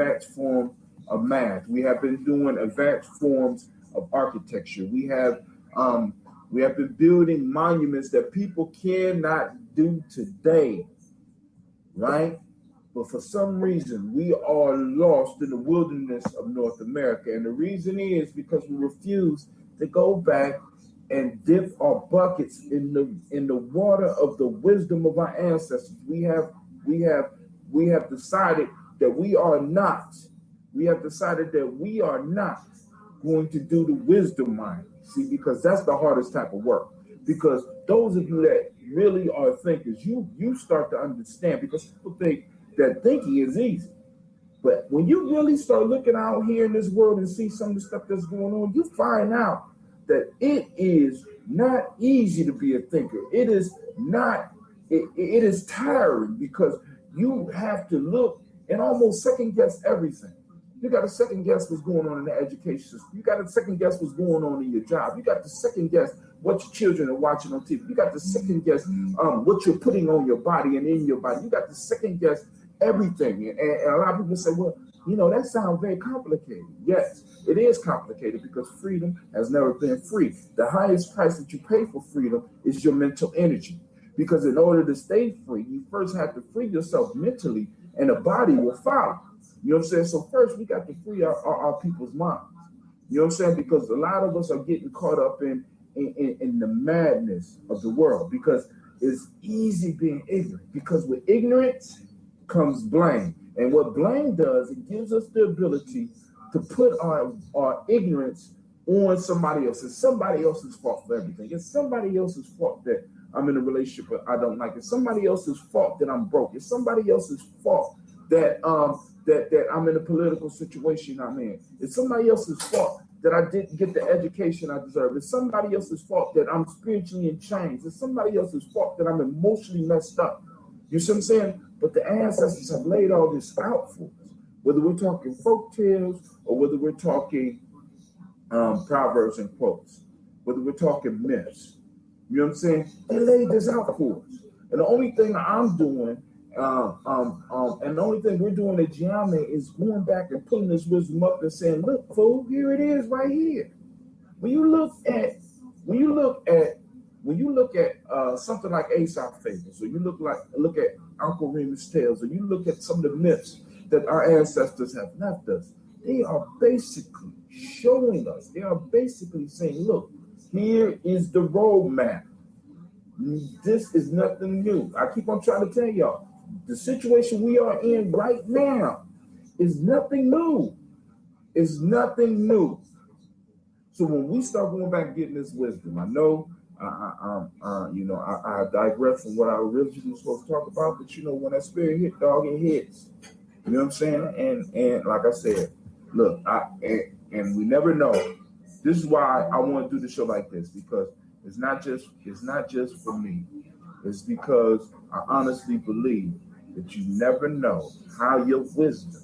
advanced forms of math. We have been doing advanced forms of architecture. We have been building monuments that people cannot do today, right? But for some reason, we are lost in the wilderness of North America. And the reason is because we refuse to go back and dip our buckets in the water of the wisdom of our ancestors. We have decided that we are not going to do the wisdom mind. See, because that's the hardest type of work. Because those of you that really are thinkers, you start to understand, because people think that thinking is easy. But when you really start looking out here in this world and see some of the stuff that's going on, you find out that it is not easy to be a thinker. It is not, it is tiring, because you have to look and almost second guess everything. You got to second guess what's going on in the education system. You got to second guess what's going on in your job. You got to second guess what your children are watching on TV. You got to second guess what you're putting on your body and in your body. You got to second guess everything. And a lot of people say, well, that sounds very complicated. Yes, it is complicated, because freedom has never been free. The highest price that you pay for freedom is your mental energy. Because in order to stay free, you first have to free yourself mentally, and the body will follow. You know what I'm saying? So first, we got to free our people's minds. You know what I'm saying? Because a lot of us are getting caught up in the madness of the world, because it's easy being ignorant. Because with ignorance comes blame. And what blame does, it gives us the ability to put our ignorance on somebody else. It's somebody else's fault for everything. It's somebody else's fault that I'm in a relationship but I don't like. It's somebody else's fault that I'm broke. It's somebody else's fault that I'm in a political situation I'm in. It's somebody else's fault that I didn't get the education I deserve. It's somebody else's fault that I'm spiritually in chains. It's somebody else's fault that I'm emotionally messed up. You see what I'm saying? But the ancestors have laid all this out for us. Whether we're talking folk tales or whether we're talking proverbs and quotes, whether we're talking myths, you know what I'm saying? They laid this out for us. And the only thing I'm doing, and the only thing we're doing at GNJMedia is going back and pulling this wisdom up and saying, look, fool, here it is right here. When you look at something like Aesop Fables, or you look at Uncle Remus Tales, or you look at some of the myths that our ancestors have left us, they are basically showing us, they are basically saying, look, here is the roadmap. This is nothing new. I keep on trying to tell y'all, the situation we are in right now is nothing new. It's nothing new. So when we start going back and getting this wisdom, I know I digress from what I originally was supposed to talk about, but when that spirit hit, dog, it hits. You know what I'm saying? And like I said, look, and we never know. This is why I want to do the show like this, because it's not just for me. It's because I honestly believe that you never know how your wisdom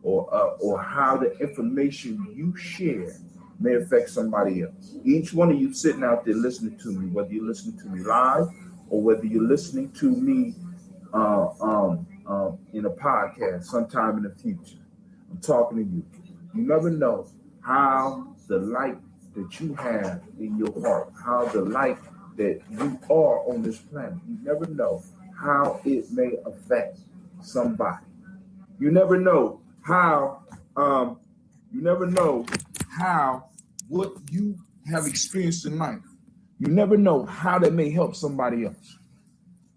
or how the information you share may affect somebody else. Each one of you sitting out there listening to me, whether you're listening to me live or whether you're listening to me in a podcast sometime in the future, I'm talking to you. You never know how the light that you have in your heart, how the light that you are on this planet, you never know how it may affect somebody. You never know how what you have experienced in life, you never know how that may help somebody else.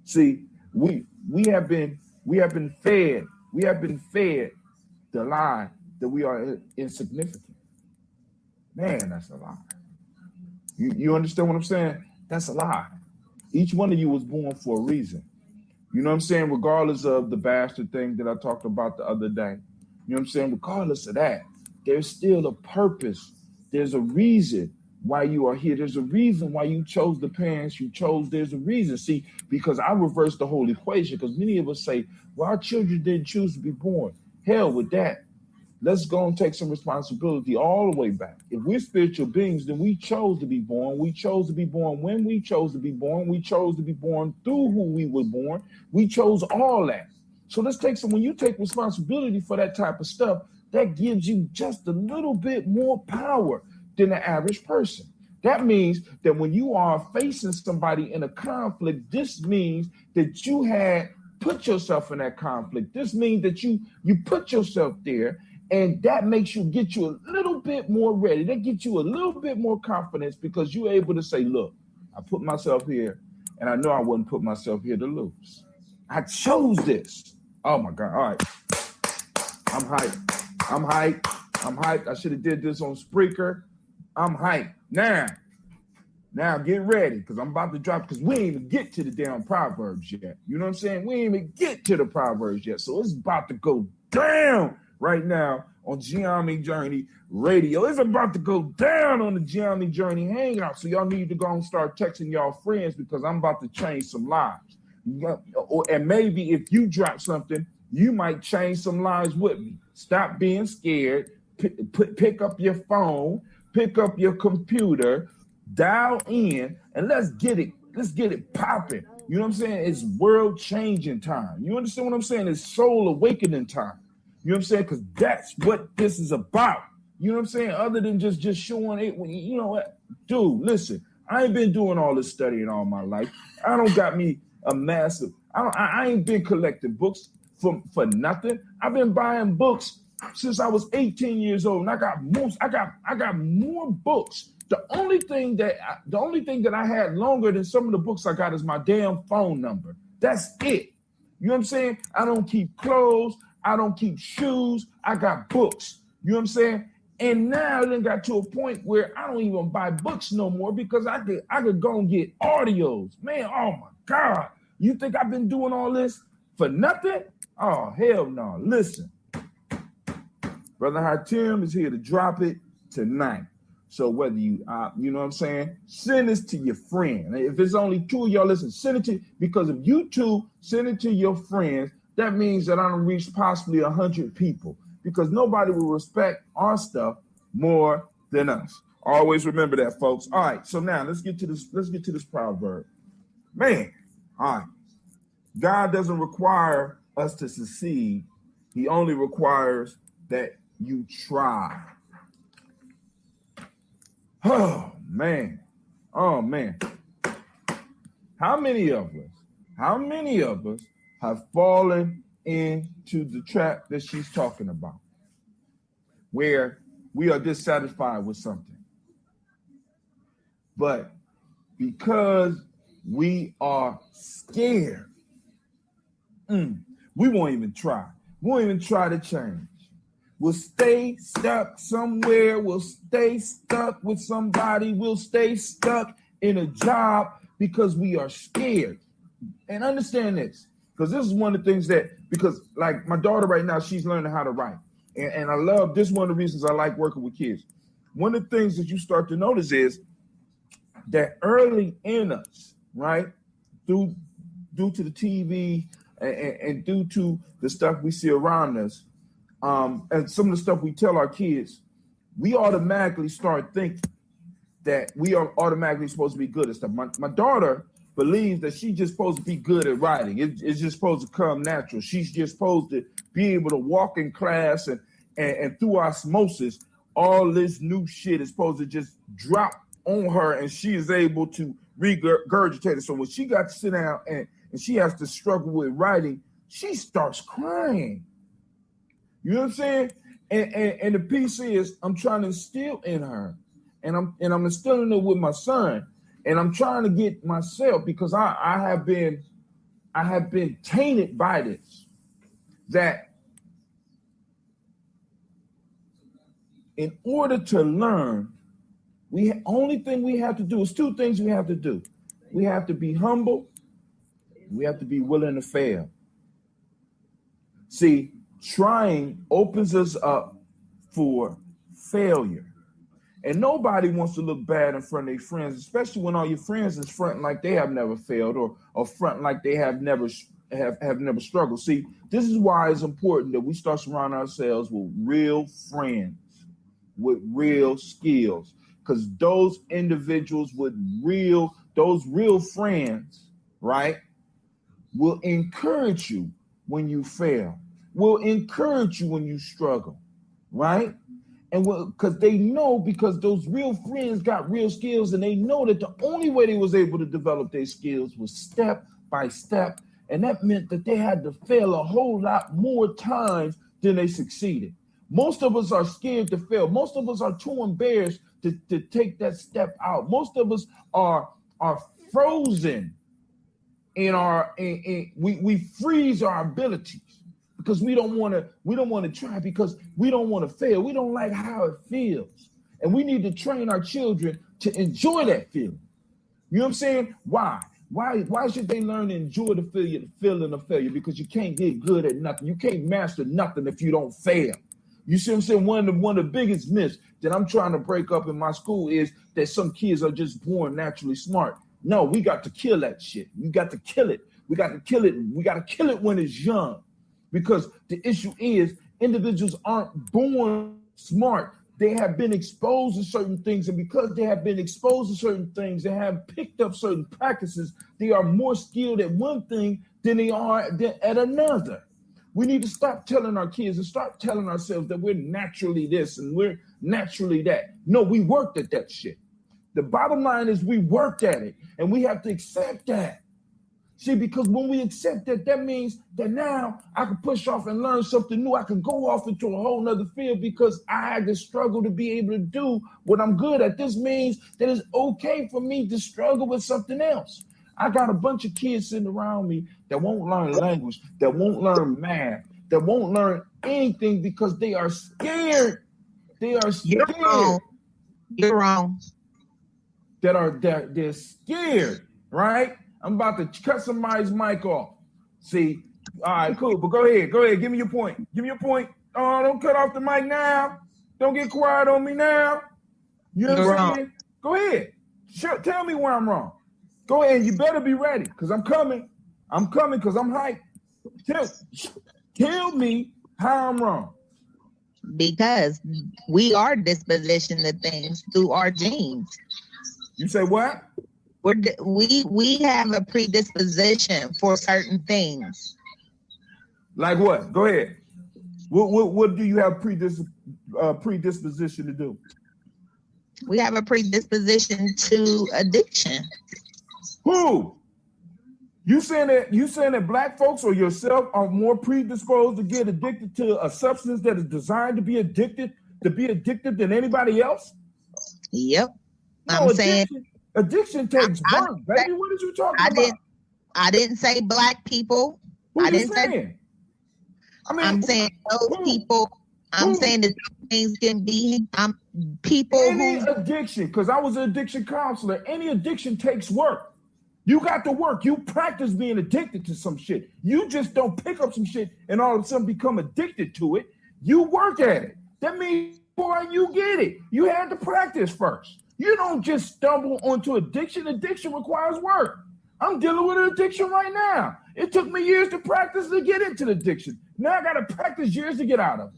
See, we have been fed the lie that we are insignificant. Man, that's a lie. You understand what I'm saying? That's a lie. Each one of you was born for a reason. You know what I'm saying? Regardless of the bastard thing that I talked about the other day. You know what I'm saying? Regardless of that, there's still a purpose. There's a reason why you are here. There's a reason why you chose the parents you chose. There's a reason. See, because I reverse the whole equation, because many of us say, well, our children didn't choose to be born. Hell with that. Let's go and take some responsibility all the way back. If we're spiritual beings, then we chose to be born. We chose to be born when we chose to be born. We chose to be born through who we were born. We chose all that. So let's take some, when you take responsibility for that type of stuff, that gives you just a little bit more power than the average person. That means that when you are facing somebody in a conflict, this means that you had put yourself in that conflict. This means that you put yourself there, and that makes you get you a little bit more ready. That gets you a little bit more confidence because you're able to say, look, I put myself here, and I know I wouldn't put myself here to lose. I chose this. Oh my God. All right. I'm hyped. I should have did this on Spreaker. I'm hyped. Now get ready, because I'm about to drop, because we ain't even get to the damn Proverbs yet. You know what I'm saying? We ain't even get to the Proverbs yet. So it's about to go down right now on GNJMedia Radio. It's about to go down on the GNJMedia Hangout. So y'all need to go and start texting y'all friends, because I'm about to change some lives. And maybe if you drop something, you might change some lives with me. Stop being scared. Pick up your phone, pick up your computer, dial in, and let's get it popping. You know what I'm saying? It's world changing time. You understand what I'm saying? It's soul awakening time. You know what I'm saying? Because that's what this is about. You know what I'm saying? Other than just showing it, when you know what, dude, listen, I ain't been doing all this studying all my life. I don't got me a massive, I ain't been collecting books for nothing. I've been buying books since I was 18 years old, and I got more books. The only thing that I had longer than some of the books I got is my damn phone number. That's it. You know what I'm saying? I don't keep clothes. I don't keep shoes. I got books. You know what I'm saying? And now it got to a point where I don't even buy books no more, because I could go and get audios. Man, oh my God. You think I've been doing all this for nothing? Oh, hell no. Listen, Brother Hatim is here to drop it tonight. So whether you know what I'm saying, send this to your friend. If it's only two of y'all, listen, send it to, because if you two send it to your friends, that means that I don't reach possibly 100 people, because nobody will respect our stuff more than us. Always remember that, folks. All right, so now let's get to this proverb. Man, all right. God doesn't require us to succeed. He only requires that you try. Oh man. How many of us have fallen into the trap that she's talking about, where we are dissatisfied with something, but because we are scared, we won't even try. We won't even try to change. We'll stay stuck somewhere. We'll stay stuck with somebody. We'll stay stuck in a job because we are scared. And understand this, because this is one of the things that, because like my daughter right now, she's learning how to write. And I love this. One of the reasons I like working with kids. One of the things that you start to notice is that early in us, right, due to the TV and due to the stuff we see around us, and some of the stuff we tell our kids, we automatically start thinking that we are automatically supposed to be good at stuff. My daughter believes that she's just supposed to be good at writing. It's just supposed to come natural. She's just supposed to be able to walk in class and through osmosis, all this new shit is supposed to just drop on her, and she is able to regurgitate it. So when she got to sit down and she has to struggle with writing, she starts crying. You know what I'm saying? And the piece is, I'm trying to instill in her, and I'm instilling it with my son, and I'm trying to get myself, because I have been tainted by this, that in order to learn, only thing we have to do is two things we have to do. We have to be humble. We have to be willing to fail. See, trying opens us up for failure. And nobody wants to look bad in front of their friends, especially when all your friends is fronting like they have never failed, or fronting like they have never struggled. See, this is why it's important that we start surrounding ourselves with real friends, with real skills, because those individuals with those real friends, right, will encourage you when you fail, will encourage you when you struggle, right? And because they know, because those real friends got real skills, and they know that the only way they was able to develop their skills was step by step. And that meant that they had to fail a whole lot more times than they succeeded. Most of us are scared to fail. Most of us are too embarrassed to take that step out. Most of us are frozen in we freeze our abilities because we don't want to try, because we don't want to fail. We don't like how it feels. And we need to train our children to enjoy that feeling. You know what I'm saying? Why? Why should they learn to enjoy the feeling of failure? Because you can't get good at nothing. You can't master nothing if you don't fail. You see what I'm saying? One of the biggest myths that I'm trying to break up in my school is that some kids are just born naturally smart. No, we got to kill that shit. We got to kill it. We got to kill it. We got to kill it when it's young. Because the issue is individuals aren't born smart. They have been exposed to certain things, and because they have been exposed to certain things and have picked up certain practices, they are more skilled at one thing than they are at another. We need to stop telling our kids and start telling ourselves that we're naturally this and we're naturally that. No, we worked at that shit. The bottom line is we worked at it, and we have to accept that. See, because when we accept that, that means that now I can push off and learn something new. I can go off into a whole nother field because I had to struggle to be able to do what I'm good at. This means that it's okay for me to struggle with something else. I got a bunch of kids sitting around me that won't learn language, that won't learn math, that won't learn anything because they are scared. They are scared. You're wrong. They're scared, right? I'm about to cut somebody's mic off. See, all right, cool. But go ahead. Give me your point. Oh, don't cut off the mic now. Don't get quiet on me now. You know what I'm saying? Go ahead. Sure, tell me where I'm wrong. Go ahead. You better be ready, because I'm coming. I'm coming because I'm hyped. Tell me how I'm wrong. Because we are dispositioned to things through our genes. You say what? We have a predisposition for certain things. Like what? Go ahead. What do you have predisposition to do? We have a predisposition to addiction. Who? You saying that black folks or yourself are more predisposed to get addicted to a substance that is designed to be addictive than anybody else? Yep. No, addiction takes work, baby. What are you talking about? I didn't say black people. I didn't say. I'm saying those people. I'm saying that things can be people any addiction, because I was an addiction counselor. Any addiction takes work. You got to work. You practice being addicted to some shit. You just don't pick up some shit and all of a sudden become addicted to it. You work at it. That means, boy, you get it. You had to practice first. You don't just stumble onto addiction. Addiction requires work. I'm dealing with an addiction right now. It took me years to practice to get into the addiction. Now I got to practice years to get out of it.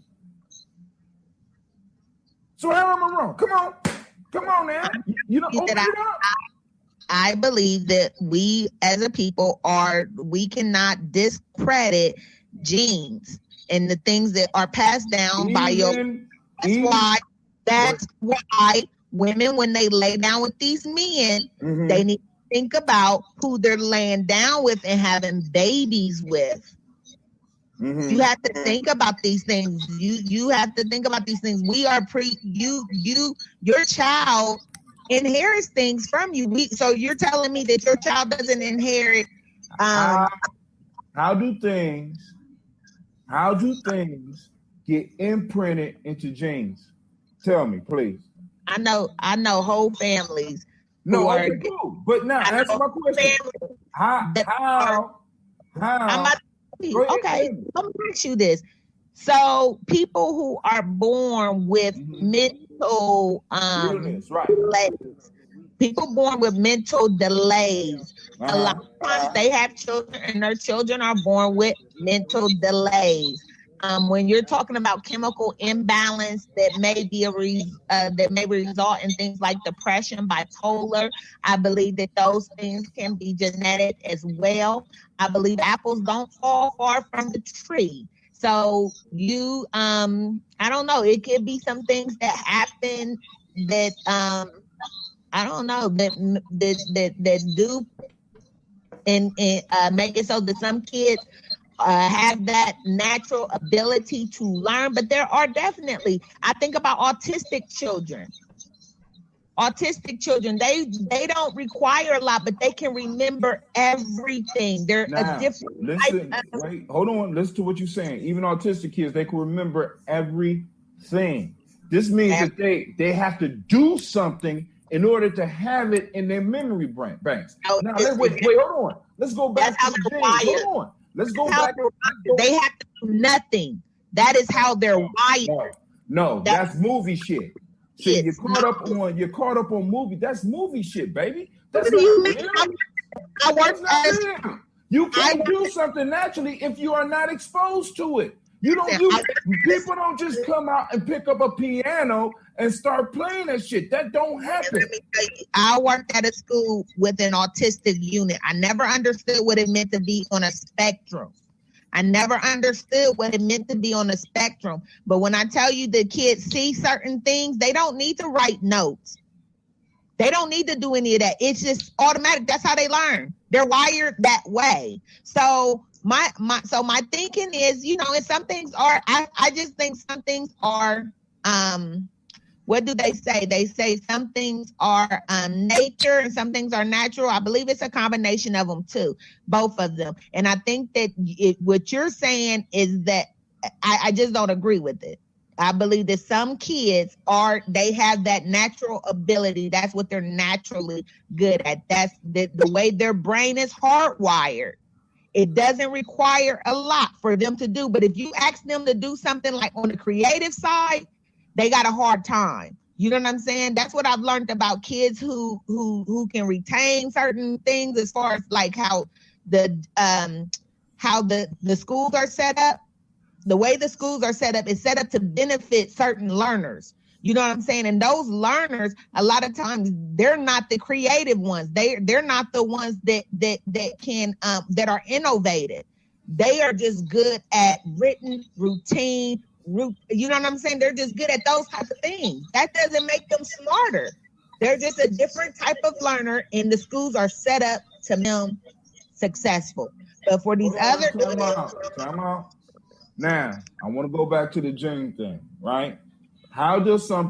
So how am I wrong? Come on now. You don't open it up. I believe that we as a people we cannot discredit genes and the things that are passed down by that's why women, when they lay down with these men, they need to think about who they're laying down with and having babies with. You have to think about these things. You have to think about these things. We are your child inherits things from you. So you're telling me that your child doesn't inherit how do things get imprinted into genes? Tell me, please. I know whole families. No, okay, cool. But now answer my question. How? Okay, let me ask you this. So people who are born with mental delays, people born with mental delays, a lot of times they have children and their children are born with mental delays. when you're talking about chemical imbalance that may be that may result in things like depression, bipolar, I believe that those things can be genetic as well. I believe apples don't fall far from the tree. So you, I don't know, it could be some things that happen that, I don't know, that do and make it so that some kids have that natural ability to learn. But there are definitely, I think about autistic children. Autistic children, they don't require a lot, but they can remember everything. They're a different. Listen, wait, hold on. Listen to what you're saying. Even autistic kids, they can remember everything. This means that they have to do something in order to have it in their memory banks. Now, wait, hold on. Let's go back to the genes. Hold on. Let's go back. They have to do nothing. That is how they're wired. No, that's movie shit. See, you're caught up on movie. That's movie shit, baby. That's not real. You can't do something naturally if you are not exposed to it. People don't just come out and pick up a piano and start playing that shit. That don't happen. Let me tell you, I worked at a school with an autistic unit. I never understood what it meant to be on a spectrum. I never understood what it meant to be on a spectrum. But when I tell you the kids see certain things, they don't need to write notes. They don't need to do any of that. It's just automatic. That's how they learn. They're wired that way. So my thinking is, and some things are, I just think some things are, what do they say? They say some things are nature and some things are natural. I believe it's a combination of them too, both of them. And I think that what you're saying is that I just don't agree with it. I believe that some kids they have that natural ability. That's what they're naturally good at. That's the way their brain is hardwired. It doesn't require a lot for them to do. But if you ask them to do something like on the creative side, they got a hard time. You know what I'm saying? That's what I've learned about kids who can retain certain things, as far as like how the schools are set up. The way the schools are set up is set up to benefit certain learners. You know what I'm saying? And those learners, a lot of times, they're not the creative ones. They're not the ones that can that are innovative. They are just good at written routine. You know what I'm saying? They're just good at those types of things. That doesn't make them smarter. They're just a different type of learner, and the schools are set up to make them successful. But for these other time out. Now, I want to go back to the gene thing, right? How does something